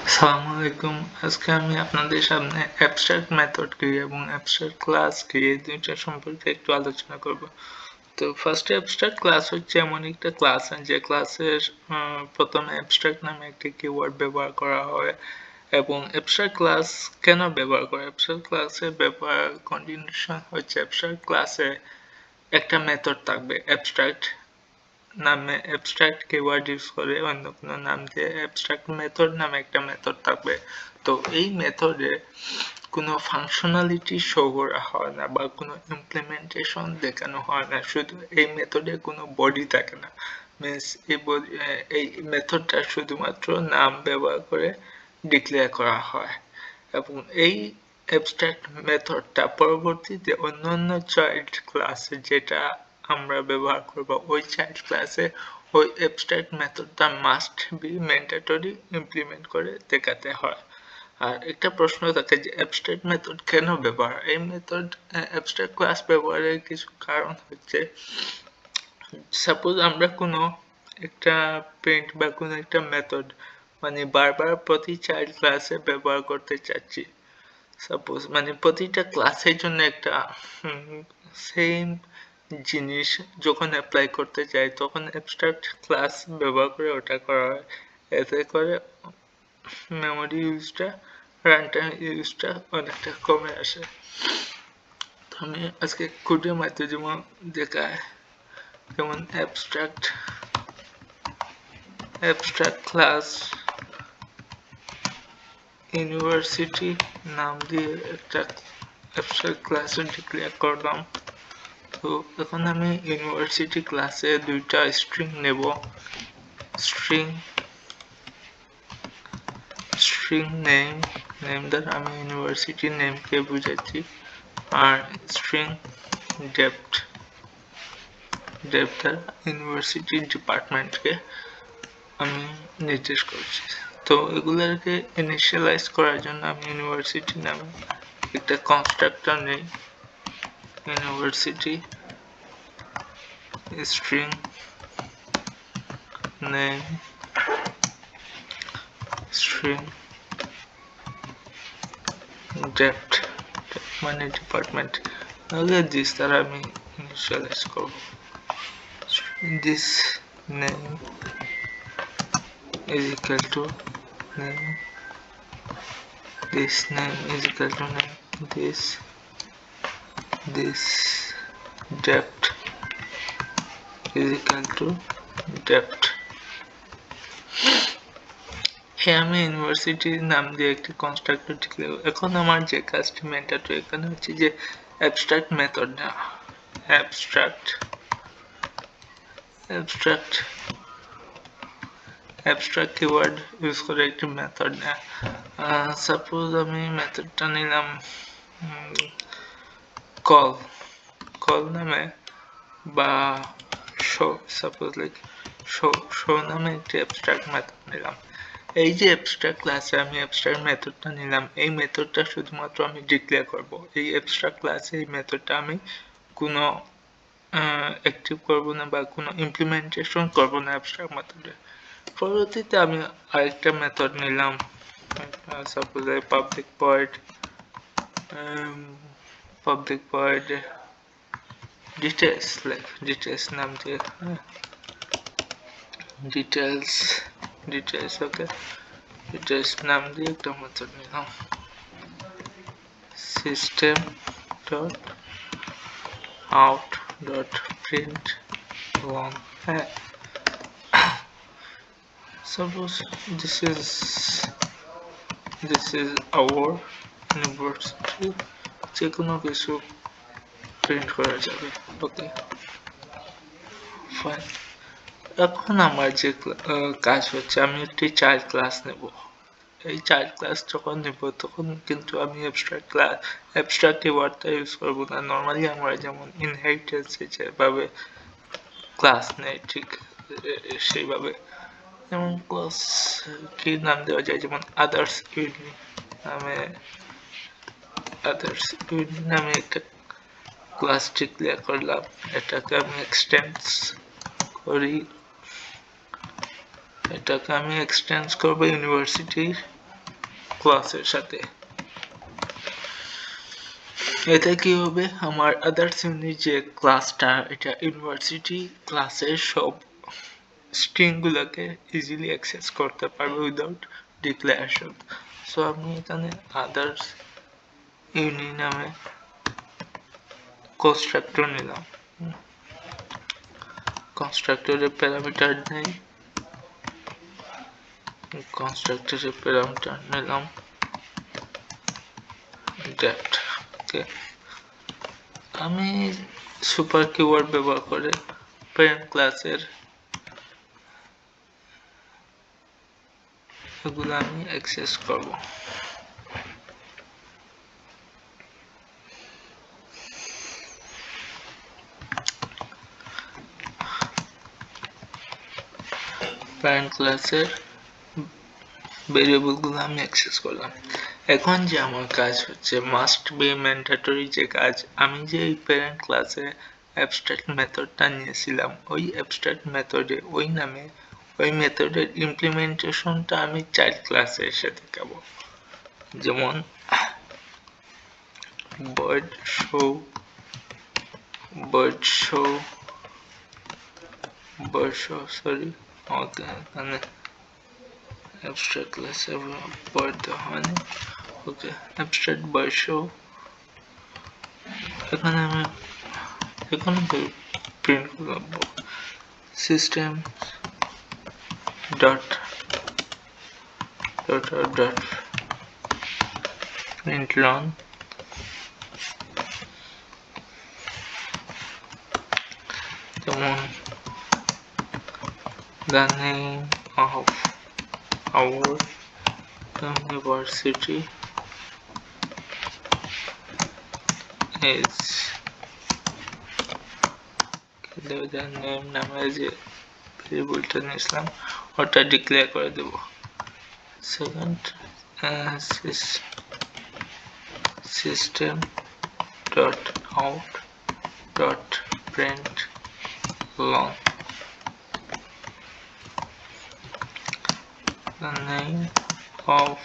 আসসালামু আলাইকুম। আজকে আমি আপনাদের সামনে অ্যাবস্ট্রাক্ট মেথড কি এবং অ্যাবস্ট্রাক্ট ক্লাস কি এই দুইটা সম্পর্কে একটু আলোচনা করব। তো ফার্স্টে অ্যাবস্ট্রাক্ট ক্লাস হচ্ছে এমন একটা ক্লাস যে ক্লাসের প্রথমে অ্যাবস্ট্রাক্ট নামে একটি কিওয়ার্ড ব্যবহার করা হয় এবং অ্যাবস্ট্রাক্ট ক্লাস কেন ব্যবহার করে? অ্যাবস্ট্রাক্ট ক্লাসের ব্যবহার কন্ডিশন হচ্ছে অ্যাবস্ট্রাক্ট ক্লাসে একটা মেথড থাকবে অ্যাবস্ট্রাক্ট নামে অ্যাবস্ট্রাক্ট কিওয়ার্ড ইউজ করে অন্য কোনো নাম দিয়ে অ্যাবস্ট্রাক্ট মেথড নামে একটা মেথড থাকবে। তো এই মেথডে কোনো ফাংশনালিটি শো করা হয় না বা কোনো ইমপ্লিমেন্টেশন দেখানো হয় না, শুধু এই মেথডে কোনো বডি থাকে না। মিনস এই মেথডটা শুধুমাত্র নাম ব্যবহার করে ডিক্লেয়ার করা হয় এবং এই অ্যাবস্ট্রাক্ট মেথডটা পরবর্তীতে অন্যান্য চাইল্ড ক্লাসে যেটা আমরা ব্যবহার করব ওই চাইল্ড ক্লাসে ওই অ্যাবস্ট্রাক্ট মেথডটা মাস্ট বি ম্যান্ডেটরি ইমপ্লিমেন্ট করে দেখাতে হয়। আর একটা প্রশ্ন থাকে যে অ্যাবস্ট্রাক্ট মেথড কেন ব্যবহার? এই মেথড অ্যাবস্ট্রাক্ট ক্লাস ব্যবহারের কিছু কারণ হচ্ছে, সাপোজ আমরা কোনো একটা প্রিন্ট বা কোনো একটা মেথড মানে বারবার প্রতি চাইল্ড ক্লাসে ব্যবহার করতে চাচ্ছি। সাপোজ মানে প্রতিটা ক্লাসের জন্য একটা সেম জিনিস যখন অ্যাপ্লাই করতে চাই তখন অ্যাবস্ট্রাক্ট ক্লাস ব্যবহার করে ওটা করা হয়। এতে করে মেমোরি ইউজটা, রান টাইম ইউজটা অনেকটা কমে আসে। তো আমি আজকে কোডের মাধ্যমে যেমন দেখায়, যেমন অ্যাবস্ট্রাক্ট ক্লাস ইউনিভার্সিটি নাম দিয়ে একটা অ্যাবস্ট্রাক্ট ক্লাস ডিক্লেয়ার করলাম। তো এখন আমি ইউনিভার্সিটি ক্লাসে দুইটা স্ট্রিং নেব। স্ট্রিং নেম দ্বারা আমি ইউনিভার্সিটি নেমকে বুঝাচ্ছি, আর স্ট্রিং ডেপথ দ্বারা ইউনিভার্সিটির ডিপার্টমেন্টকে আমি নির্দেশ করছি। তো এগুলোকে ইনিশিয়ালাইজ করার জন্য আমি ইউনিভার্সিটি নামে একটা কনস্ট্রাক্টর নেই, university string name string depth মানে ডিপার্টমেন্ট, তাহলে দিস দ্বারা আমি ইনিশিয়ালাইজ করব। this name is equal to name, this name is equal to name, this depth is equal to depth. আমি ইউনিভার্সিটির নাম দিয়ে একটি কনস্ট্রাক্টর ডিক্লেয়ার। এখন আমার যে কাজটি ম্যান্ডেটরি এখানে হচ্ছে যে অ্যাবস্ট্রাক্ট মেথড না, অ্যাবস্ট্রাক্ট কিওয়ার্ড ইউজ করে একটি মেথড না। সাপোজ আমি মেথডটা নিলাম কল নামে বা সাপোজ লাইক শো নামে একটি অ্যাবস্ট্রাক্ট মেথড নিলাম। এই যে অ্যাবস্ট্রাক্ট ক্লাসে আমি অ্যাবস্ট্রাক্ট মেথডটা নিলাম, এই মেথডটা শুধুমাত্র আমি ডিক্লেয়ার করব। এই অ্যাবস্ট্রাক্ট ক্লাসে এই মেথডটা আমি কোনো অ্যাক্টিভ করব না বা কোনো ইমপ্লিমেন্টেশন করব না অ্যাবস্ট্রাক্ট মেথডে। পরবর্তীতে আমি আরেকটা মেথড নিলাম, সাপোজ পাবলিক ভয়েড ডিটেলস নাম দিয়ে ডিটেলস ওকে, ডিটেলস নাম দিয়ে একটা মেথড নিলাম, system dot out dot print long. হ্যাঁ, suppose this is our university, যে কোনো কিছু প্রিন্ট করা যাবে। Okay fine. এখন আমার যে কাজ হচ্ছে, আমি একটি চাইল্ড ক্লাস নেব। এই চাইল্ড ক্লাস যখন নেব তখন কিন্তু আমি অ্যাবস্ট্রাক্ট কিওয়ার্ডটা ইউজ করব না। নর্মালি আমরা যেমন ইনহেরিটেন্সে যেভাবে ক্লাস নেই ঠিক সেইভাবে, যেমন ক্লাস কি নাম দেওয়া যায়, যেমন আদার্স ইউনি নামে একটা ক্লাস ডিক্লেয়ার করলাম। এটাকে আমি এক্সটেন্স করব ইউনিভার্সিটির ক্লাসের সাথে। এতে কি হবে, আমার আদার্স ইউনিট যে ক্লাসটা, এটা ইউনিভার্সিটি ক্লাসের সব স্ট্রিং গুলোকে ইজিলি অ্যাক্সেস করতে পারবে উইদাউট ডিক্লারেশন। সো আমি এখানে আদার্স ইউনি নামে কনস্ট্রাক্টর নিলাম, কনস্ট্রাক্টরের প্যারামিটার নেই, কনস্ট্রাক্টরের প্যারামিটার নিলাম ডেট। ওকে, আমি সুপার কিওয়ার্ড ব্যবহার করে প্যারেন্ট ক্লাসের এগুলো আমি অ্যাক্সেস করব। প্যারেন্ট ক্লাসের ভেরিয়েবলগুলো আমি অ্যাক্সেস করলাম। এখন যে আমার কাজ হচ্ছে মাস্ট বি ম্যান্ডেটরি যে কাজ, আমি যে এই প্যারেন্ট ক্লাসে অ্যাবস্ট্রাক্ট মেথডটা নিয়েছিলাম, ওই অ্যাবস্ট্রাক্ট মেথডে ওই নামে ওই মেথডের ইমপ্লিমেন্টেশনটা আমি চাইল্ড ক্লাসে এসে দেখাবো। যেমন bird show sorry, ওকে, এখানে abstract class bird দেওয়া হয়নি। ওকে, abstract bird show, এখানে আমি প্রিন্ট করব system dot print run যেমন the name of our university is the name নামে যে ভেরিয়েবলটা নিয়েছিলাম ওটা ডিক্লেয়ার করে দেব। Second system dot out dot print long the name of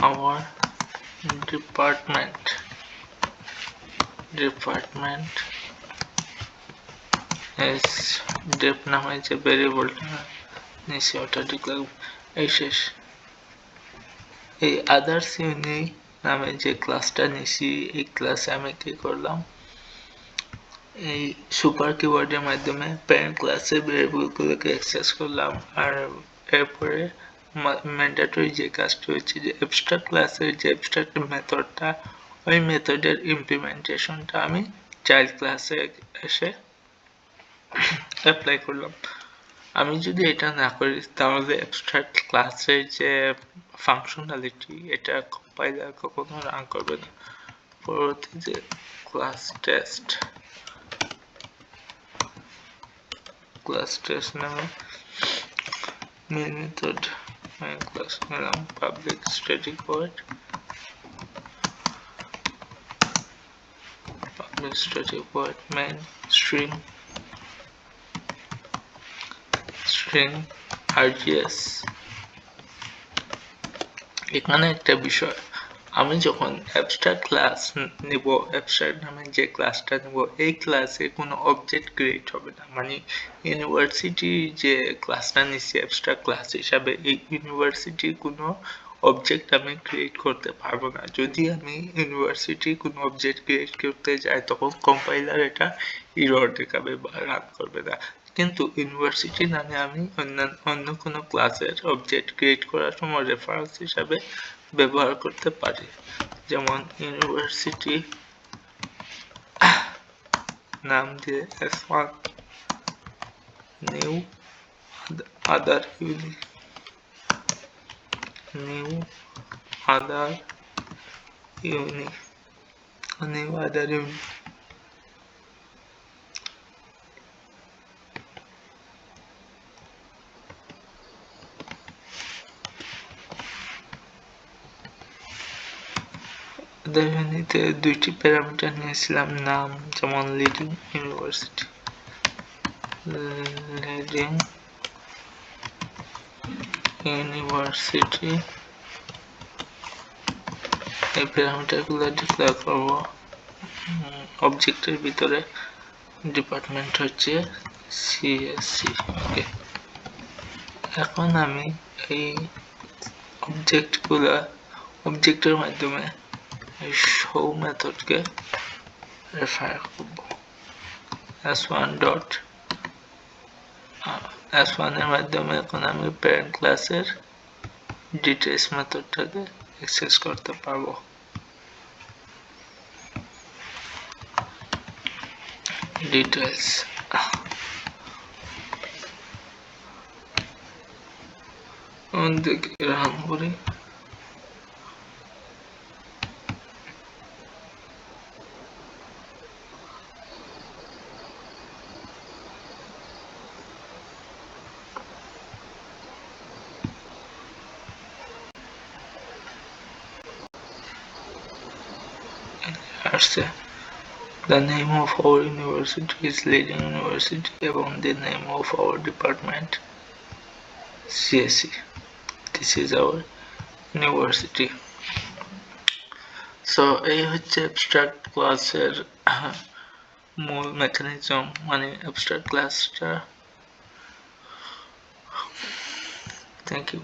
our department is dep নামে যে ভেরিয়েবলটা নিচে ওটা ডিক্লেয়ার। এই শেষ। এই আদার্স ইউনি নামে যে ক্লাসটা নিছি, এই ক্লাসে আমি কি করলাম, এই সুপার কিওয়ার্ডের মাধ্যমে প্যারেন্ট ক্লাসের ভেরিয়েবলগুলোকে অ্যাক্সেস করলাম। আর এরপরে ম্যান্ডেটরি যে কাজটা হচ্ছে যে অ্যাবস্ট্রাক্ট ক্লাসের যে অ্যাবস্ট্রাক্ট মেথডটা, ওই মেথডের ইমপ্লিমেন্টেশনটা আমি চাইল্ড ক্লাসে এসে অ্যাপ্লাই করলাম। আমি যদি এটা না করি তাহলে অ্যাবস্ট্রাক্ট ক্লাসের যে ফাংশনালিটি, এটা কম্পাইলার কখনো রান করবে না। পরবর্তী যে ক্লাস টেস্ট নামে মেইন মেথড main class নিলাম, public static void main string rgs। এখানে একটা বিষয়, আমি যখন অ্যাবস্ট্রাক্ট ক্লাস নিব, অ্যাবস্ট্রাক্ট নামে যে ক্লাসটা নিব, এই ক্লাসে কোনো অবজেক্ট ক্রিয়েট হবে না। মানে ইউনিভার্সিটির যে ক্লাসটা নিচ্ছি অ্যাবস্ট্রাক্ট ক্লাস হিসাবে, এই ইউনিভার্সিটির কোনো অবজেক্ট আমি ক্রিয়েট করতে পারবো না। যদি আমি ইউনিভার্সিটির কোনো অবজেক্ট ক্রিয়েট করতে যাই তখন কম্পাইলার এটা এরর দেখাবে বা রান করবে না। কিন্তু ইউনিভার্সিটি নামে আমি অন্য কোনো ক্লাসের অবজেক্ট ক্রিয়েট করার সময় রেফারেন্স হিসাবে ব্যবহার করতে পারি। যেমন ইউনিভার্সিটি নাম দিয়ে s1 নিউ আদার ইউনি ইউনিতে দুইটি প্যারামিটার নিয়েছিলাম নাম, যেমন লিডিং ইউনিভার্সিটি এই প্যারামিটারগুলো ডিক্লেয়ার করব। অবজেক্টের ভিতরে ডিপার্টমেন্ট হচ্ছে সিএসসি। ওকে, এখন আমি এই অবজেক্টের মাধ্যমে এই শো মেথডকে রেফার করব। s1 ডট s1 এর মাধ্যমে এখন আমি প্যারেন্ট ক্লাসের ডিটেইলস মেথডটাকে অ্যাক্সেস করতে পারবো। ডিটেইলস দেখি রান করি। আসছে the name of our university is leading university এবং the name of our department CSE. This is our university. So এই হচ্ছে abstract ক্লাসের মূল মেকানিজম, মানে abstract ক্লাসটা। Thank you.